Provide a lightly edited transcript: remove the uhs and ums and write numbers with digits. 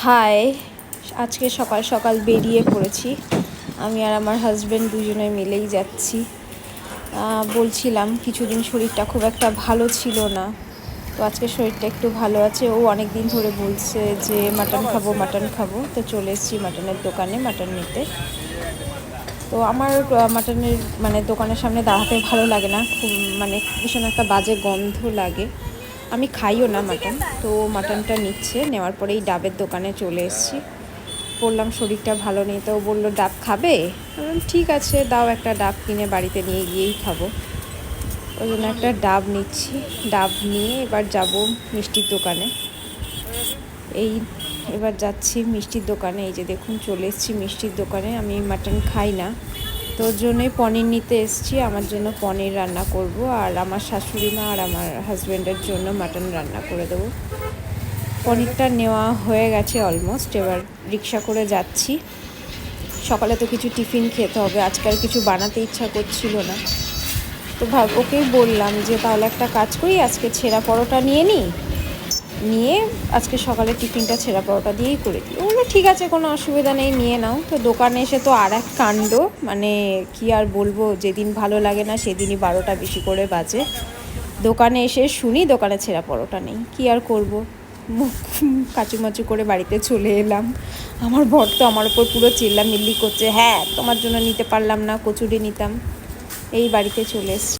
High, আজকে সকাল সকাল বেরিয়ে পড়েছি। আমি আর আমার হাজব্যান্ড দুজনে মিলেই যাচ্ছি। বলছিলাম কিছুদিন শরীরটা খুব একটা ভালো ছিল না, তো আজকে শরীরটা একটু ভালো আছে। ও অনেক দিন ধরে বলছে যে মাটন খাবো, তো চলে এসেছি মাটনের দোকানে মাটন নিতে। তো আমার মাটনের দোকানের সামনে দাঁড়াতে ভালো লাগে না, খুব ভীষণ একটা বাজে গন্ধ লাগে। আমি খাইও না মাটন, তো মাটনটা নেওয়ার পরেই ডাবের দোকানে চলে এসেছি। বললাম শরীরটা ভালো নেই, তো বললো ডাব খাবে। ঠিক আছে, দাও একটা ডাব কিনে বাড়িতে নিয়ে গিয়েই খাবো। ওই জন্য একটা ডাব নিচ্ছি। ডাব নিয়ে এবার যাব মিষ্টির দোকানে। এবার যাচ্ছি মিষ্টির দোকানে। এই যে দেখুন, চলে এসেছি মিষ্টির দোকানে। আমি মাটন খাই না, তোর জন্যই পনির নিতে এসেছি। আমার জন্য পনির রান্না করব, আর আমার শাশুড়ি মা আর আমার হাজব্যান্ডের জন্য মাটন রান্না করে দেবো। পনিরটা নেওয়া হয়ে গেছে অলমোস্ট। এবার রিক্সা করে যাচ্ছি। সকালে তো কিছু টিফিন খেতে হবে, আজকাল কিছু বানাতে ইচ্ছা করছিল না, তো ওকেই বললাম যে তাহলে একটা কাজ করি, আজকে ছেঁড়া পরোটা নিয়ে আজকে সকালে টিফিনটা ছেঁড়া পরোটা দিয়েই করে দিই। ও বললো ঠিক আছে, কোনো অসুবিধা নেই, নিয়ে নাও। তো দোকানে এসে তো আর এক কাণ্ড, কি আর বলবো, যেদিন ভালো লাগে না সেদিনই 12টা বেশি করে বাজে। দোকানে এসে শুনি দোকানে ছেঁড়া পরোটা নেই, কি আর করব, মুখ কাচুমাচু করে বাড়িতে চলে এলাম। আমার বর তো আমার ওপর পুরো চিল্লামিল্লি করছে, হ্যাঁ তোমার জন্য নিতে পারলাম না, কচুরি নিতাম। এই বাড়িতে চলে এসছি।